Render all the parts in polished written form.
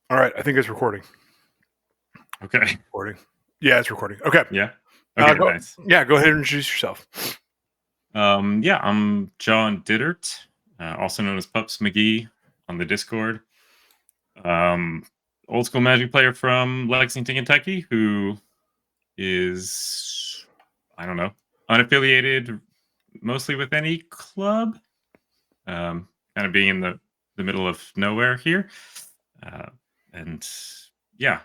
All right, I think it's recording. Okay. Recording. Yeah, it's recording. Okay. Yeah. Okay. Go. Nice. Yeah, go ahead and introduce yourself. Yeah, I'm John Diddert, also known as Pups McGee on the Discord. Um, Old school Magic player from Lexington, Kentucky, who is I don't know unaffiliated, mostly with any club. Kind of being in the middle of nowhere here, uh, and yeah,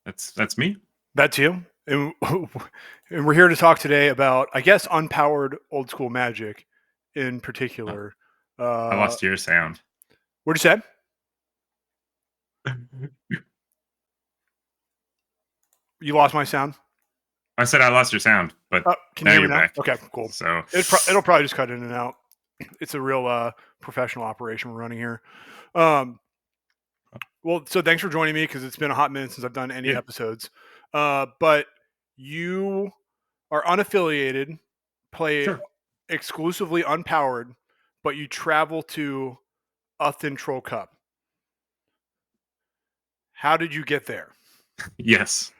that's me. That's you. And we're here to talk today about, I guess, unpowered old school magic in Uh, particular. I Uh, lost your sound. what'd you say? You lost my sound? I said I lost your sound, but Can you now hear me you're now? back. Okay, cool. So It'll probably just cut in and out. It's a real professional operation we're running here. Um, well, so thanks for joining me because it's been a hot minute since I've done any yeah, episodes. But you are unaffiliated, play sure. exclusively unpowered, but you travel to Upton Troll Cup. How did you get there? Yes,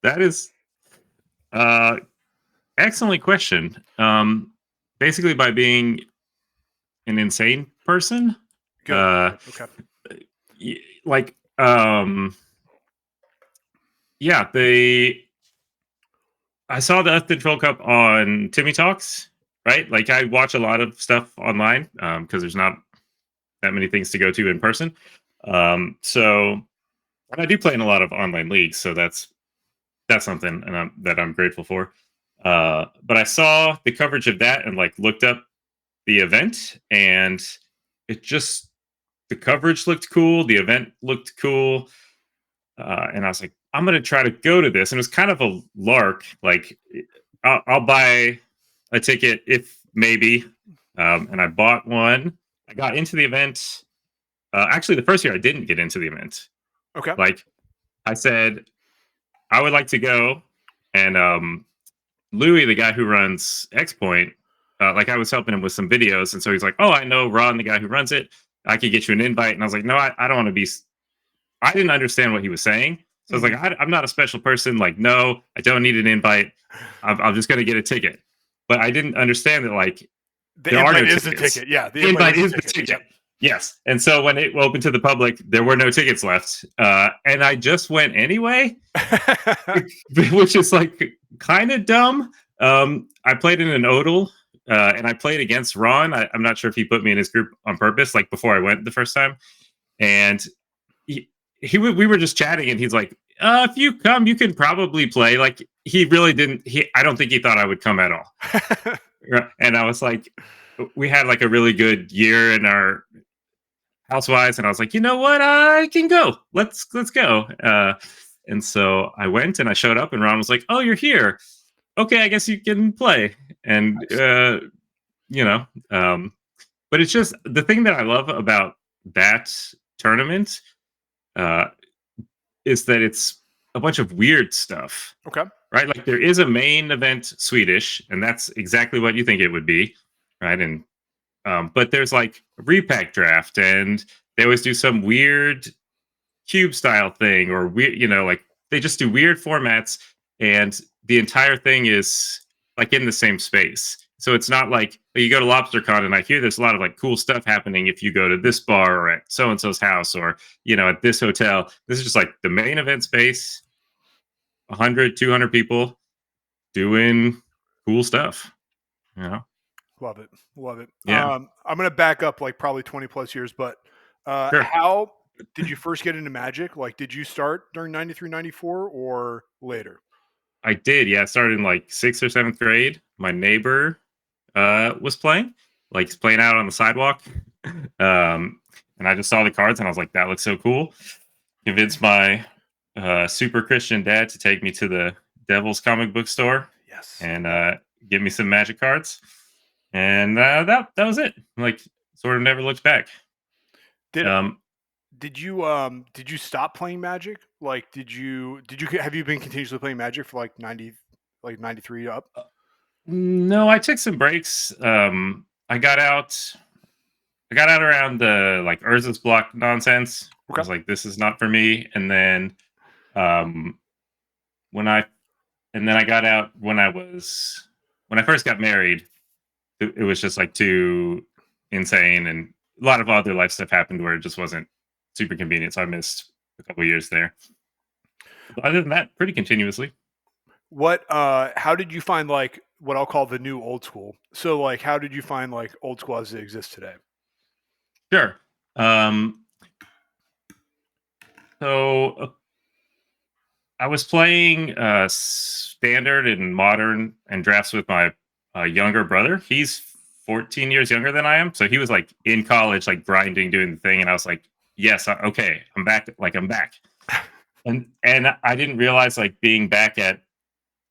that is uh excellent question. Basically by being an insane person. Good. Uh, Good. Okay. like yeah, they I saw the Earth Control Cup on Timmy Talks, right? Like I watch a lot of stuff online because there's not that many things to go to in person. So and I do play in a lot of online leagues, so that's something that I'm grateful for. But I saw the coverage of that and like looked up the event, and it just the coverage looked cool, the event looked cool, and I was like, I'm gonna try to go to this, and it was kind of a lark. Like, I'll buy a ticket if maybe, and I bought one. I got into the event. Actually, the first year I didn't get into the event. Okay. Like I said, I would like to go, and Louis, the guy who runs X Point, like I was helping him with some videos, and so he's like, "Oh, I know Ron, the guy who runs it. I could get you an invite." And I was like, "No, I don't want to be." I didn't understand what he was saying, so I was like, Mhm. "I'm not a special person. Like, no, I don't need an invite. I'm just gonna get a ticket." But I didn't understand that like The there are no invite is the tickets. ticket. Yeah, the The invite invite is the is the ticket. Yep. ticket. Yes, and so when it opened to the public, there were no tickets left, and I just went anyway, which is like kind of dumb. I played in an Odal, and I played against Ron. I'm not sure if he put me in his group on purpose, like before I went the first time. And we were just chatting, and he's like, "If you come, you can probably play." Like he really didn't. I don't think he thought I would come at all. And I was like, we had like a really good year in our housewives, and I was like, you know what, I can go. Let's go. And so I went and I showed up, and Ron was like, "Oh, you're here. Okay, I guess you can play." And Nice. you know, um, but it's just the thing that I love about that tournament uh, is that it's a bunch of weird stuff, Okay. right? Like there is a main event Swedish, and that's exactly what you think it would be, right? And but there's like a repack draft, and they always do some weird cube style thing, or weird, like they just do weird formats, and the entire thing is like in the same space. So it's not like you go to LobsterCon, and I hear there's a lot of like cool stuff happening if you go to this bar or at so and so's house or at this hotel. This is just like the main event space, 100, 200 people doing cool stuff. You know, Love it. Love it. yeah, I'm going to back up like probably 20 plus years, but sure. how did you first get into Magic? Like, did you start during 93, 94 or later? I did. Yeah, I started in like sixth or seventh grade. My neighbor was playing, like he's playing out on the sidewalk. And I just saw the cards and I was like, that looks so cool. Convinced my super Christian dad to take me to the Devil's comic book store Yes. and Yep. give me some magic cards. And that was it. Like, sort of never looked back. Did Um, did you stop playing Magic? Like, did you have you been continuously playing Magic for like 90, like 93 up? no, I took some breaks. I got out I got out around the like Urza's block nonsense. I Okay. was like, this is not for me. And then um, when I and then I got out when I first got married. It was just like too insane, and a lot of other life stuff happened where it just wasn't super convenient. So I missed a couple years there. But other than that, pretty continuously. What how did you find like what I'll call the new old school? So like how did you find like old school as it exists today? Sure. Um, so I was playing standard and modern and drafts with my younger brother. He's 14 years younger than I am, so he was like in college, like grinding, doing the thing, and I was like, "Yes, okay, I'm back. Like I'm back." And I didn't realize like being back at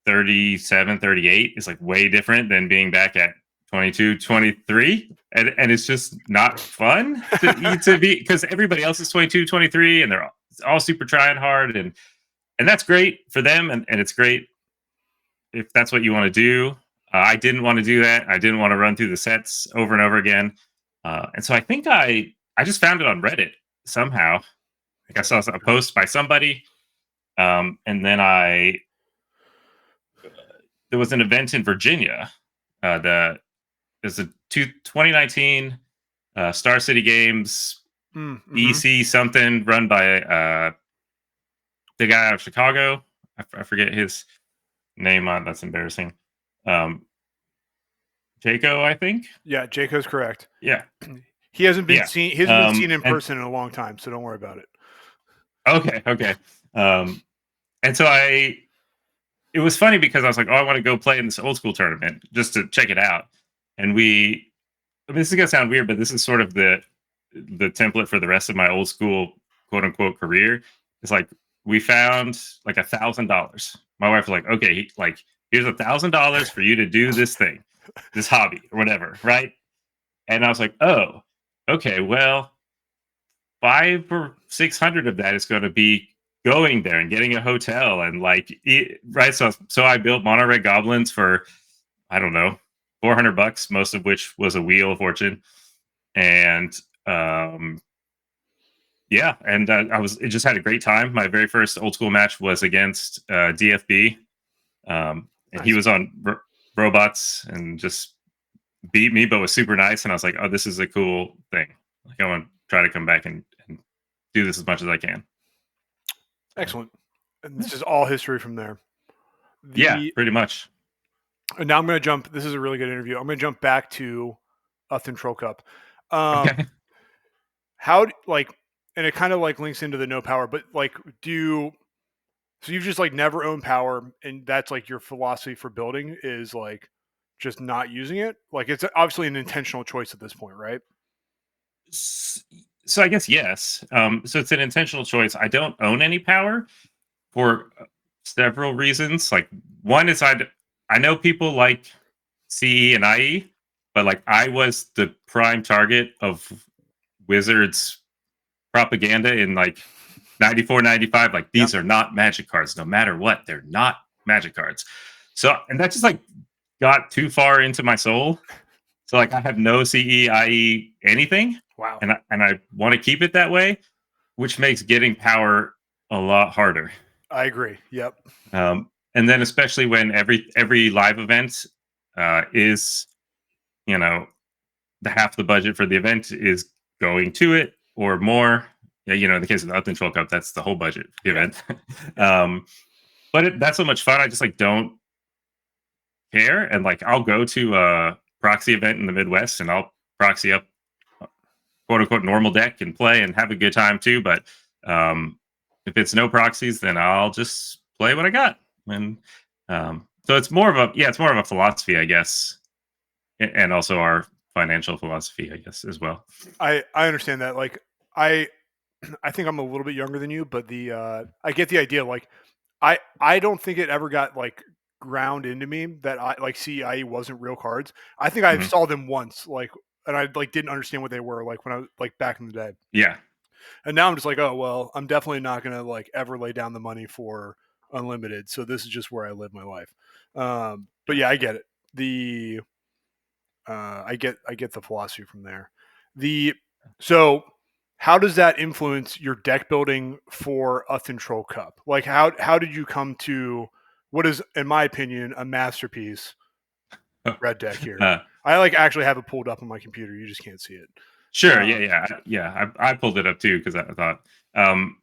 37, 38 is like way different than being back at 22, 23. And it's just not fun to be because everybody else is 22, 23, and they're all super trying hard, and that's great for them, and it's great if that's what you want to do. I didn't want to do that. I didn't want to run through the sets over and over again. And so I think I just found it on Reddit somehow. Like I saw a post by somebody, and then I there was an event in Virginia. There's a 2019 Star City Games Mm-hmm. EC something run by the guy out of Chicago. I forget his name. That's embarrassing. Um, Jaco, I think. Yeah, Jayco's correct. Yeah, He hasn't been yeah. seen. He hasn't been seen in And person in a long time, so don't worry about it. okay, okay. Um, and so it was funny because I was like, oh, I want to go play in this old school tournament just to check it out. And I mean, this is gonna sound weird, but this is sort of the template for the rest of my old school quote unquote career. It's like we found like $1,000. My wife was like, okay, like here's $1,000 for you to do this thing, this hobby or whatever, right? And I was like, oh, okay, well, 5 or 600 of that is going to be going there and getting a hotel and like right. So I built mono red goblins for I don't know $400, most of which was a wheel of fortune, and um, yeah, and I was it just had a great time. My very first old school match was against DFB, and he Nice. was on robots and just beat me, but was super nice. And I was like, oh, this is a cool thing. Like I want to try to come back and do this as much as I can. So, Excellent. And yeah, this is all history from there. yeah, The pretty much. and now I'm going to jump. This is a really good interview. I'm going to jump back to Upton Troll Cup. Okay. How like, and it kind of like links into the no power, but like, do you? So you've just like never owned power, and that's like your philosophy for building is like just not using it. Like it's obviously an intentional choice at this point, right? So I guess yes. So it's an intentional choice. I don't own any power for several reasons. Like one is I know people like CE and IE, but like I was the prime target of Wizards propaganda in like 94, 95. Like Yeah, these are not magic cards no matter what. They're not magic cards. So and that just like got too far into my soul. So like I have no CE, IE, anything, wow. and I want to keep it that way, which makes getting power a lot harder. I agree. Yep. And then especially when every live event is you know the half the budget for the event is going to it or more. Yeah, in the case of the Upton Troll Cup, that's the whole budget for the Yeah. event. Yeah. But that's so much fun. I just like don't care, and like I'll go to a proxy event in the Midwest, and I'll proxy up quote unquote normal deck and play and have a good time too. But if it's no proxies, then I'll just play what I got. And so it's more of a philosophy, I guess, and also our financial philosophy, I guess, as well. I understand that. Like I I think I'm a little bit younger than you, but the I get the idea. Like I don't think it ever got like ground into me that I like CIE wasn't real cards. I think I Mhm. saw them once, like, and I like didn't understand what they were like when I was like back in the day. Yeah, And now I'm just like, oh well, I'm definitely not gonna like ever lay down the money for unlimited. So this is just where I live my life. But yeah, yeah, I get it. I get the philosophy from there. The so how does that influence your deck building for a Control Cup? Like how did you come to what is, in my opinion, a masterpiece red deck here? uh, I like actually have it pulled up on my computer. You just can't see it. sure, Um, I pulled it up too because I thought, um,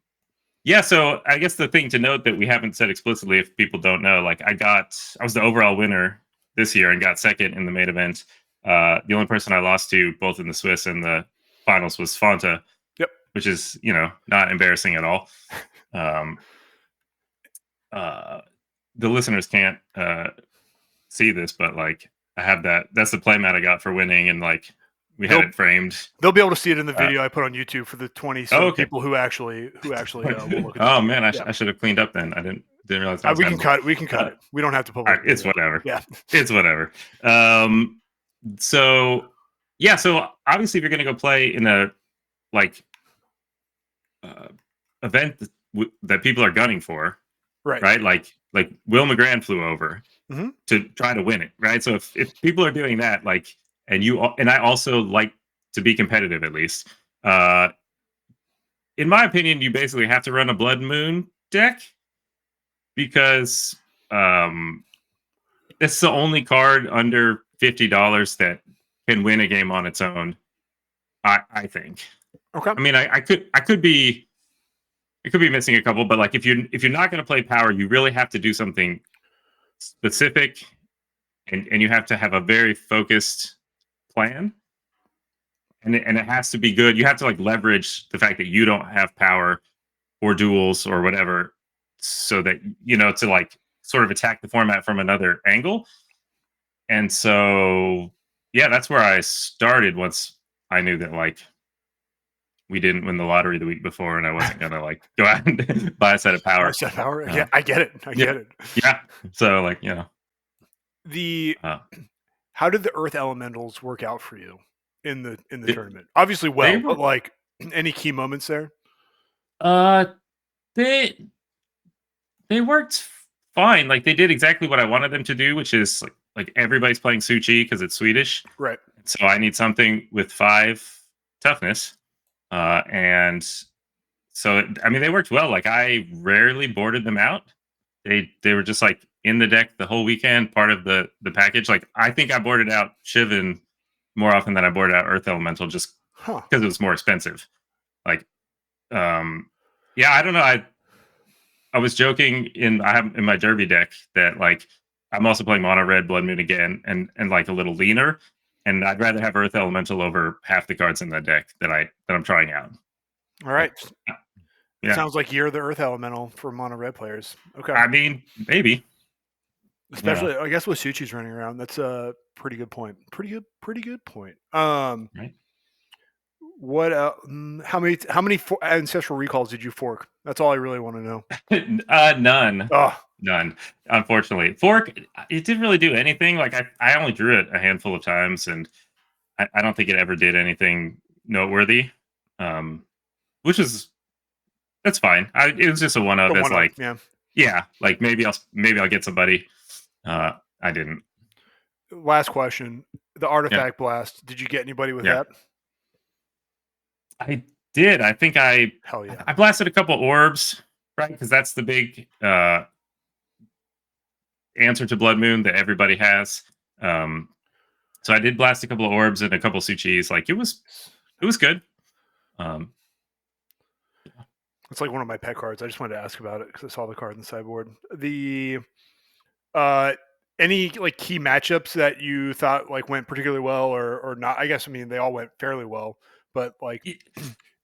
yeah. So I guess the thing to note that we haven't said explicitly, if people don't know, like I was the overall winner this year and got second in the main event. The only person I lost to, both in the Swiss and the finals, was Fanta, yep. which is not embarrassing at all. Um, uh, the listeners can't see this, but like I have that's the playmat I got for winning, and like we had They'll it framed. they'll be able to see it in the Uh, video I put on YouTube for the 20 oh, some okay. people who actually will look at the Oh video. man, Yeah. I should have cleaned up then. I didn't realize that was We can happening. cut. We can cut Uh, it. We don't have to all publish right, the it's video. whatever. Yeah. It's whatever. Um, so yeah, so obviously, if you're gonna go play in a like uh, event that people are gunning for, Right. right? Like Will McGran flew over Hmm. to try to win it, right? So if people are doing that, like, and I also like to be competitive at least. In my opinion, you basically have to run a Blood Moon deck because it's the only card under $50 that can win a game on its own. I think. Okay. I mean, I could be missing a couple, but like if you're not going to play power, you really have to do something specific, and you have to have a very focused plan, and it has to be good. You have to like leverage the fact that you don't have power or duels or whatever, so that to like sort of attack the format from another angle. And so yeah, that's where I started once I knew that like we didn't win the lottery the week before and I wasn't gonna like go out and buy a set of Our power. set power. uh, Yeah, I get it. I yeah, get it. yeah, so like The uh, how did the Earth Elementals work out for you in the they, tournament? Obviously, they well, but were like any key moments there? uh they they worked fine. Like they did exactly what I wanted them to do, which is like everybody's playing Suchi because it's Swedish. Right. So I need something with 5 toughness. And so I mean they worked well. Like I rarely boarded them out. They were just like in the deck the whole weekend, part of the package. Like I think I boarded out Shivan more often than I boarded out Earth Elemental just Huh. because it was more expensive. Like yeah, I don't know. I was joking I have in my Derby deck that like I'm also playing mono red Blood Moon again and like a little leaner. And I'd rather have Earth Elemental over half the cards in the deck that I'm trying out. All Like, right. It yeah. sounds like you're the Earth Elemental for mono red players. Okay. I mean, maybe. Especially, I guess with Suchi's running around, that's a pretty good point. Pretty good point. Right. What? How many ancestral recalls did you fork? That's all I really want to know. None. Oh, None. Unfortunately. Fork, it didn't really do anything. Like I only drew it a handful of times and I don't think it ever did anything noteworthy. Which is that's fine. It was just a one the of as one of like, yeah. yeah, like maybe I'll get somebody. I didn't. Last question: the Yeah. artifact blast. Did you get anybody with Yeah. that? I did. I think Hell yeah! I blasted a couple orbs, right? Because that's the big answer to Blood Moon that everybody has. So I did blast a couple of orbs and a couple Suchis. Like it was good. Um, It's like one of my pet cards. I just wanted to ask about it because I saw the card in the sideboard. The uh, any like key matchups that you thought like went particularly well or not? I guess I mean they all went fairly well, but like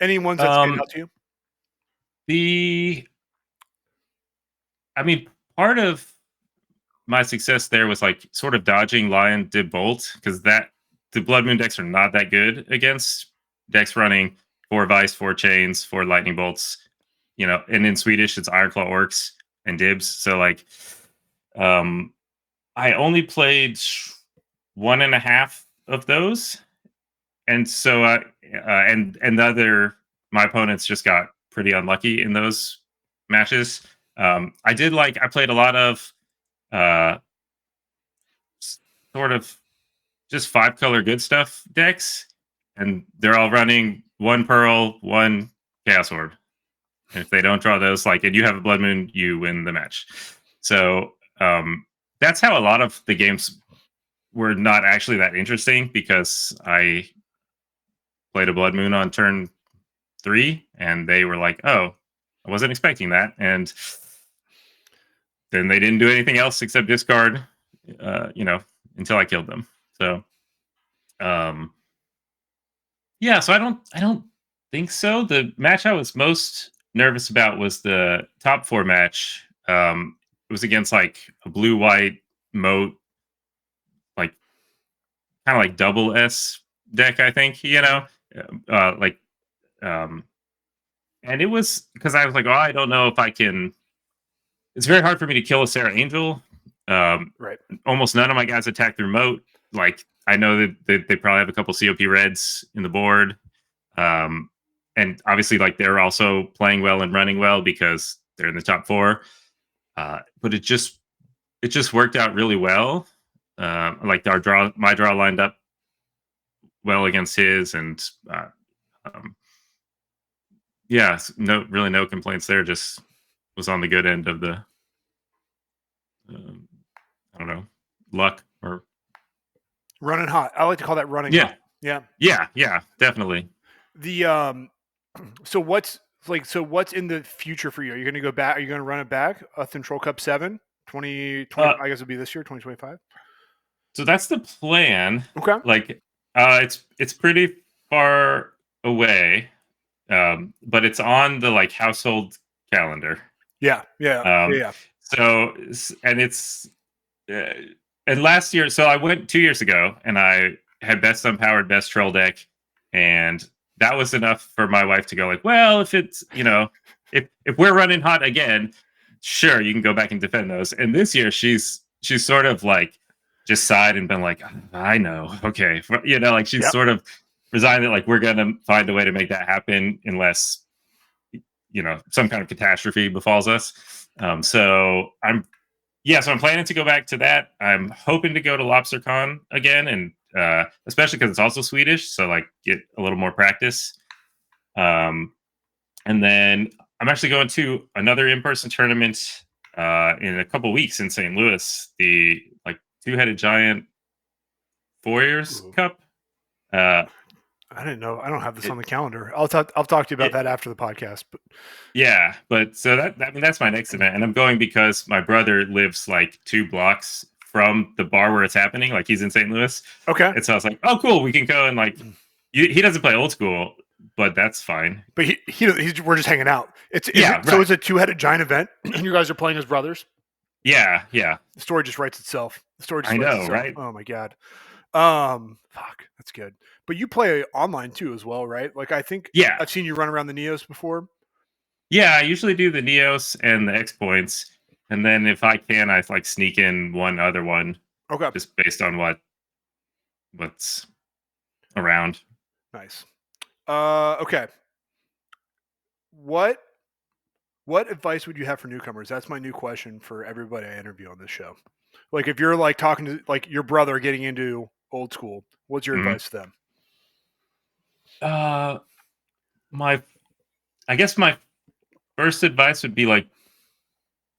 any ones that stand out um, to you? the I mean, part of my success there was like sort of dodging Lion did Bolt because that the Blood Moon decks are not that good against decks running 4 Vice, 4 Chains, 4 Lightning Bolts. And in Swedish it's Ironclaw Orcs and Dibs. So like, um, I only played 1.5 of those, and so and the other my opponents just got pretty unlucky in those matches. I played a lot of uh sort of just 5 color good stuff decks, and they're all running one Pearl, one Chaos Orb. And if they don't draw those, like, and you have a Blood Moon, you win the match. So that's how a lot of the games were not actually that interesting, because I played a Blood Moon on turn 3, and they were like, "Oh, I wasn't expecting that," and then they didn't do anything else except discard, until I killed them. So, um, yeah. So I don't think so. The match I was most nervous about was the top 4 match. It was against like a blue white moat, like kind of like double S deck, I think. Like um, and it was because I was like, oh, I don't know if I can. It's very hard for me to kill a Sarah Angel. Um, Right. Almost none of my guys attack through moat. Like, I know that they probably have a couple COP reds in the board, um, and obviously, like, they're also playing well and running well because they're in the top 4. But it just worked out really well. Like, my draw lined up well against his, and um, yeah, no complaints there. Just was on the good end of the um, I don't know, luck or Running hot. I like to call that running yeah, hot. Yeah. yeah, definitely. The so what's in the future for you? Are you going to go back? Are you going to run it back? A Control Cup 7, 2020, Uh, I guess it'll be this year, 2025. so that's the plan. Okay. Like, it's pretty far away, but it's on the like household calendar. Yeah. Yeah. Yeah. Um, Yeah. and it's uh, and last year, so I went 2 years ago, and I had best unpowered, best troll deck, and that was enough for my wife to go like, well, if it's if we're running hot again, sure, you can go back and defend those. And this year, she's sort of like just sighed and been like, I know, okay, like she's Yep. sort of resigned that like we're gonna find a way to make that happen unless some kind of catastrophe befalls us. So I'm planning to go back to that. I'm hoping to go to LobsterCon again, and especially because it's also Swedish, so like get a little more practice. And then I'm actually going to another in-person tournament in a couple weeks in St. Louis, the like two-headed giant Foyers Ooh. Cup. Uh, I didn't know. I don't have this it, on the calendar. I'll talk to you about it, that after the podcast. But Yeah, but so that's my next event, and I'm going because my brother lives like 2 blocks from the bar where it's happening. Like, he's in St. Louis, okay. and so I was like, oh, cool, we can go. And like, he doesn't play old school, but that's fine. But we're just hanging out. Yeah, So right. it's a 2-headed giant event, and you guys are playing as brothers. Yeah. The story just writes itself. I know, right? Oh my god. Fuck, that's good. But you play online too as well, right? Like, I think Yeah, I've seen you run around the Neos before. yeah. I usually do the Neos and the X points, and then if I can, I like sneak in one other one Okay, just based on what's around. nice. Okay. What advice would you have for newcomers? That's my new question for everybody I interview on this show. Like, if you're like talking to like your brother getting into old school, what's your Mhm. advice to them? Uh, my I guess my first advice would be like,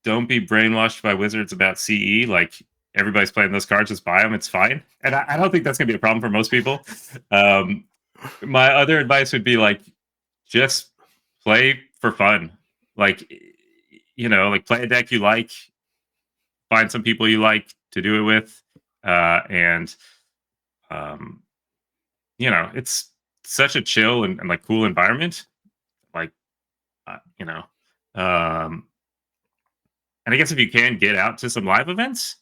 don't be brainwashed by wizards about CE. Like, everybody's playing those cards, just buy them. It's fine. And I don't think that's gonna be a problem for most people. Um, my other advice would be like, just play for fun. Like, like play a deck you like, find some people you like to do it with, and um, it's such a chill and like cool environment. Like, uh, you know, um, and I guess if you can get out to some live events,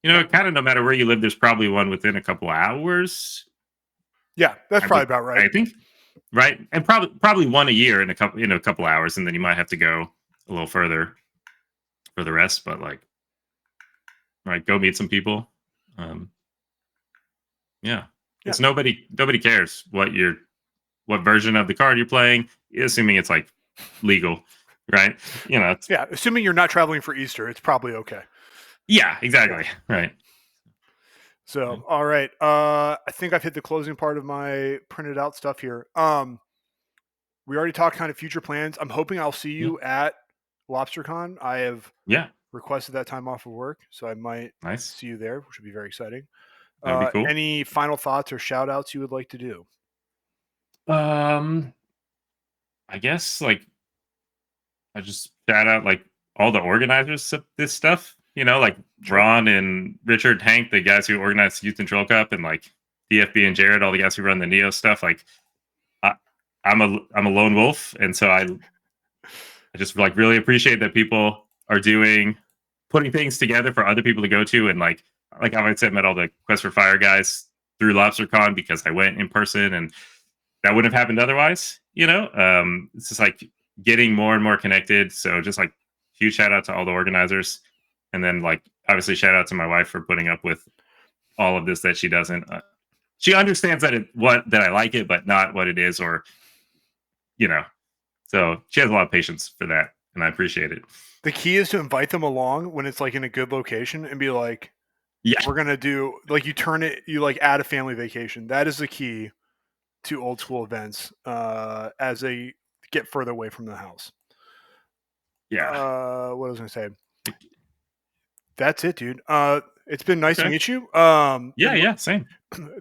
Yeah, kind of no matter where you live, there's probably one within a couple hours. yeah, that's I probably would, about right. I think, right, and probably one a year in a couple hours, and then you might have to go a little further for the rest. But like, right, go meet some people. Um, yeah, Yeah, because nobody cares what version of the card you're playing, assuming it's like legal, right? It's, yeah. Assuming you're not traveling for Easter, it's probably okay. yeah, Yeah. exactly, right. So, Yeah. all right. I think I've hit the closing part of my printed out stuff here. We already talked kind of future plans. I'm hoping I'll see Yeah. you at LobsterCon. I have Yeah. requested that time off of work, so I might Nice. see you there, which would be very exciting. That'd be cool. Any final thoughts or shout outs you would like to do? Um, I guess like I just shout out like all the organizers of this stuff. Like Sure. Ron and Richard, Hank, the guys who organized the Youth and Trail Cup, and like DFB and Jared, all the guys who run the Neo stuff. Like I, I'm a lone wolf, and so I just like really appreciate that people are putting things together for other people to go to, and like I said, met all the Quest for Fire guys through LobsterCon because I went in person, and that wouldn't have happened otherwise. It's just like getting more and more connected. So just like huge shout out to all the organizers, and then like obviously shout out to my wife for putting up with all of this that she doesn't. She understands that I like it, but not what it is, or you know. So she has a lot of patience for that, and I appreciate it. The key is to invite them along when it's like in a good location and be like, Yeah, we're gonna do like you like add a family vacation. That is the key to old school events as they get further away from the house. yeah. What was I gonna say? That's it, dude. It's been nice to Okay. meet you. Yeah, yeah. Same.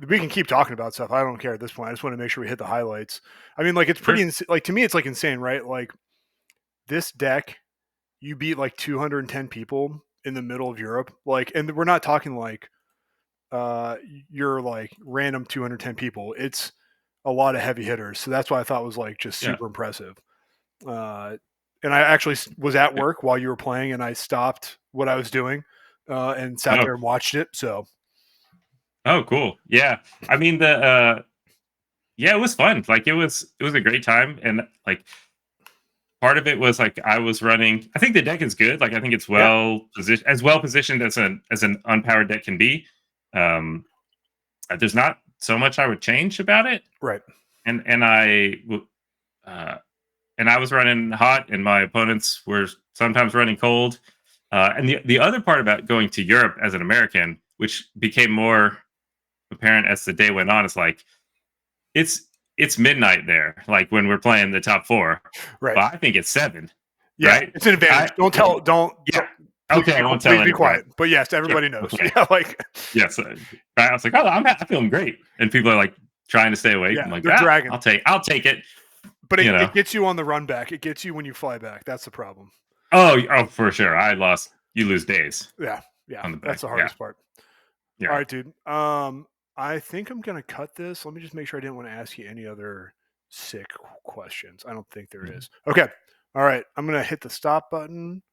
We can keep talking about stuff. I don't care at this point. I just want to make sure we hit the highlights. I mean, like it's pretty Sure. like to me, it's like insane, right? Like this deck, you beat like 210 people in the middle of Europe, like, and we're not talking like uh you're like random 210 people. It's a lot of heavy hitters, so that's why I thought was like just Yeah. super impressive. Uh, and I actually was at Yeah. work while you were playing, and I stopped what I was doing and sat Oh. there and watched it. So Oh, cool. Yeah. I mean yeah, it was fun. Like it was a great time, and like part of it was like I was running. I think the deck is good. Like I think it's yeah, well positioned as an unpowered deck can be. Um, there's not so much I would change about it, right. and uh, and I was running hot, and my opponents were sometimes running cold. And the other part about going to Europe as an American, which became more apparent as the day went on, is like it's it's midnight there, like when we're playing the top four. Right. But I think it's 7, Yeah, right? it's an advantage. I Don't yeah, tell. Don't yeah. Okay, I won't tell please be anybody. quiet. But yes, Sure. everybody knows. Okay. Yeah, like Yes. Right. I was like, oh, I'm feeling great, and people are like trying to stay awake. yeah, I'm like, they're dragging. I'll take it. But You know. it gets you on the run back. It gets you when you fly back. That's the problem. Oh, for sure. You lose days Yeah, yeah, on the that's back. the Yeah. hardest part. All Yeah. right, dude. I think I'm gonna cut this. Let me just make sure I didn't want to ask you any other sick questions. I don't think there Mhm. is. Okay. All right. I'm gonna hit the stop button.